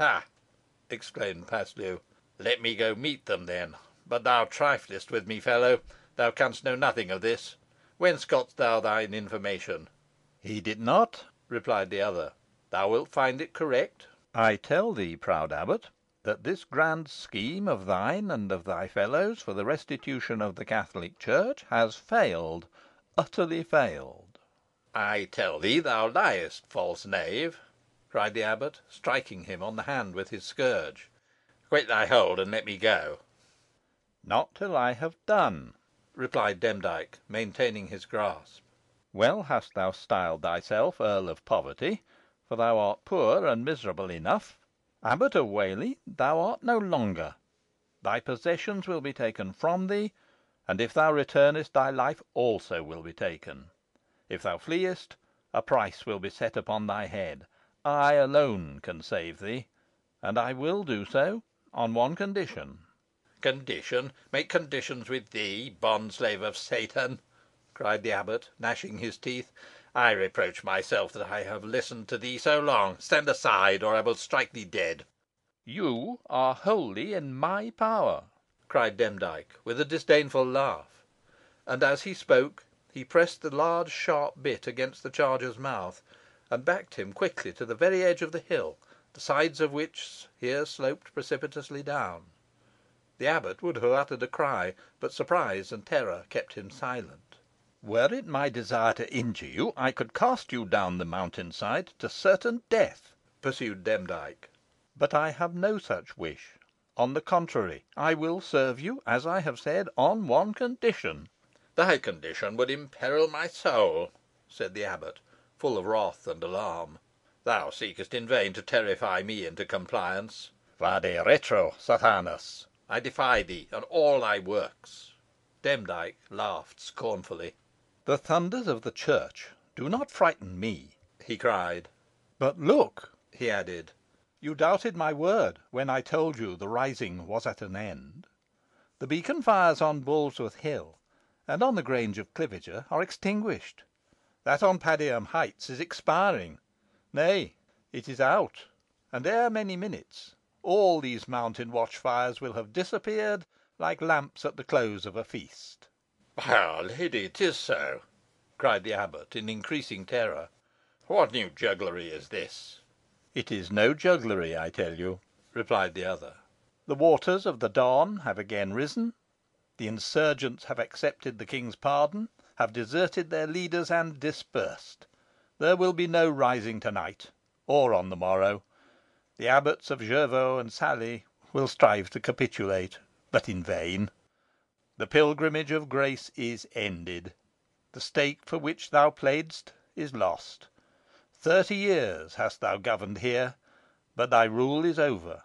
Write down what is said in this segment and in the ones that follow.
"Ha!" exclaimed Paslew. "Let me go meet them, then. But thou triflest with me, fellow. Thou canst know nothing of this. Whence gotst thou thine information?" "Heed it not," replied the other. "Thou wilt find it correct. I tell thee, proud abbot, that this grand scheme of thine and of thy fellows for the restitution of the Catholic Church has failed utterly failed." "I tell thee thou liest, false knave," cried the abbot, striking him on the hand with his scourge. "Quit thy hold, and let me go." "Not till I have done," replied Demdike, maintaining his grasp. "Well hast thou styled thyself Earl of Poverty, for thou art poor and miserable enough. Abbot of Whalley thou art no longer. Thy possessions will be taken from thee, and if thou returnest, thy life also will be taken. If thou fleest, a price will be set upon thy head. I alone can save thee, and I will do so on one condition." "Condition! Make conditions with thee, bond slave of Satan!" cried the abbot, gnashing his teeth. "I reproach myself that I have listened to thee so long. Stand aside, or I will strike thee dead." "You are wholly in my power," cried Demdike, with a disdainful laugh; and, as he spoke, he pressed the large sharp bit against the charger's mouth, and backed him quickly to the very edge of the hill, the sides of which here sloped precipitously down. The abbot would have uttered a cry, but surprise and terror kept him silent. "Were it my desire to injure you, I could cast you down the mountain side to certain death," pursued Demdike; "but I have no such wish. On the contrary, I will serve you, as I have said, on one condition." "Thy condition would imperil my soul," said the abbot, full of wrath and alarm. "Thou seekest in vain to terrify me into compliance. Vade retro, Sathanus. I defy thee and all thy works." Demdike laughed scornfully. "The thunders of the church do not frighten me," he cried. "But look," he added, "you doubted my word when I told you the rising was at an end. The beacon fires on Boulsworth Hill and on the Grange of Cliviger are extinguished. That on Padiham Heights is expiring nay, it is out; and ere many minutes all these mountain watchfires will have disappeared like lamps at the close of a feast." "By our Lady, it is so!" cried the abbot, in increasing terror. "What new jugglery is this?" "It is no jugglery, I tell you," replied the other. "The waters of the Don have again risen. The insurgents have accepted the king's pardon, have deserted their leaders, and dispersed. There will be no rising to night, or on the morrow. The abbots of Jervaux and Salley will strive to capitulate, but in vain. The pilgrimage of grace is ended. The stake for which thou playedst is lost. 30 years hast thou governed here, but thy rule is over.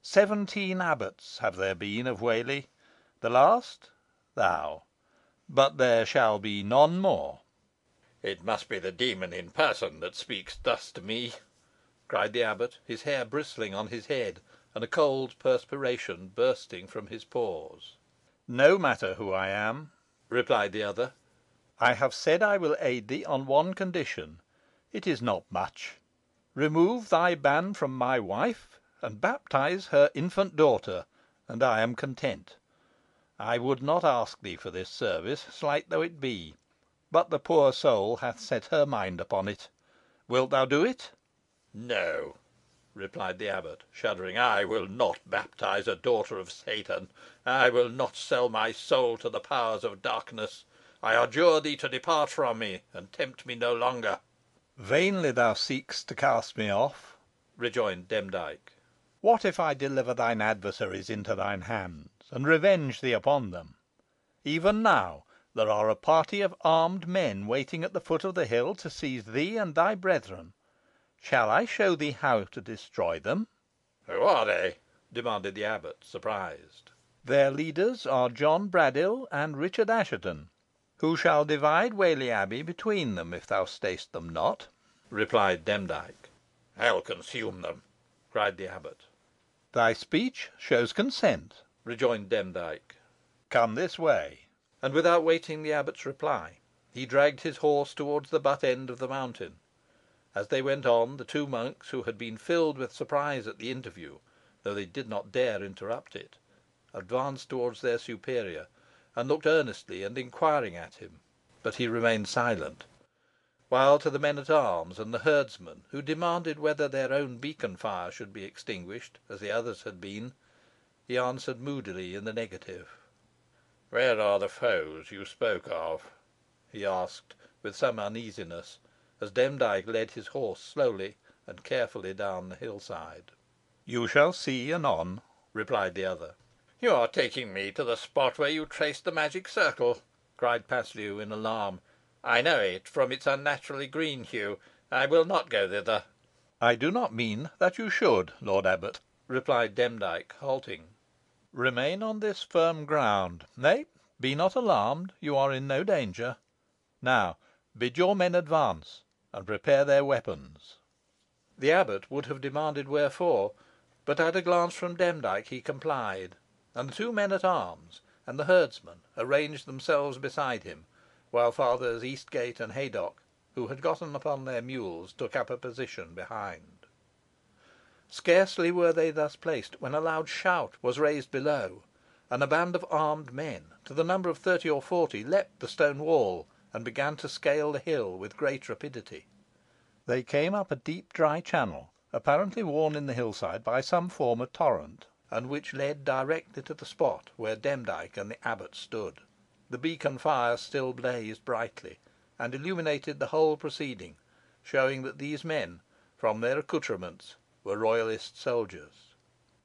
17 abbots have there been of Whalley, the last thou. But there shall be none more." "It must be the demon in person that speaks thus to me," cried the abbot, his hair bristling on his head, and a cold perspiration bursting from his pores. "No matter who I am," replied the other. "I have said I will aid thee on one condition. It is not much. Remove thy ban from my wife, and baptise her infant daughter, and I am content. I would not ask thee for this service, slight though it be, but the poor soul hath set her mind upon it. Wilt thou do it?" "No," replied the abbot, shuddering. "I will not baptise a daughter of Satan. I will not sell my soul to the powers of darkness. I adjure thee to depart from me, and tempt me no longer." "Vainly thou seekst to cast me off," rejoined Demdike. "What if I deliver thine adversaries into thine hands, and revenge thee upon them? Even now there are a party of armed men waiting at the foot of the hill to seize thee and thy brethren. Shall I show thee how to destroy them?" "Who are they?" demanded the abbot, surprised. "Their leaders are John Braddyll and Richard Assheton, who shall divide Whalley Abbey between them, if thou stayst them not," replied Demdike. "Hell consume them!" cried the abbot. "Thy speech shows consent," rejoined Demdike. "Come this way." And without waiting the abbot's reply, he dragged his horse towards the butt end of the mountain. As they went on, the two monks, who had been filled with surprise at the interview, though they did not dare interrupt it, advanced towards their superior, and looked earnestly and inquiring at him, but he remained silent; while to the men at arms and the herdsmen, who demanded whether their own beacon fire should be extinguished, as the others had been, he answered moodily in the negative. "Where are the foes you spoke of?" he asked, with some uneasiness, as Demdike led his horse slowly and carefully down the hillside. "You shall see anon," replied the other. "You are taking me to the spot where you traced the magic circle," cried Paslew, in alarm. "I know it from its unnaturally green hue. I will not go thither." "I do not mean that you should, lord abbot," replied Demdike, halting. "Remain on this firm ground. Nay, be not alarmed. You are in no danger. Now bid your men advance, and prepare their weapons." The abbot would have demanded wherefore, but at a glance from Demdike he complied, and the two men at arms and the herdsman arranged themselves beside him, while Fathers Eastgate and Haydock, who had gotten upon their mules, took up a position behind. Scarcely were they thus placed when a loud shout was raised below, and a band of armed men, to the number of 30 or 40, leapt the stone wall, and began to scale the hill with great rapidity. They came up a deep dry channel, apparently worn in the hillside by some former torrent, and which led directly to the spot where Demdike and the abbot stood. The beacon fire still blazed brightly, and illuminated the whole proceeding, showing that these men, from their accoutrements, were royalist soldiers.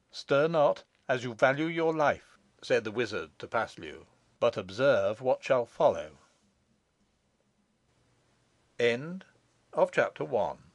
"Stir not, as you value your life," said the wizard to Paslew, "but observe what shall follow." Chapter 1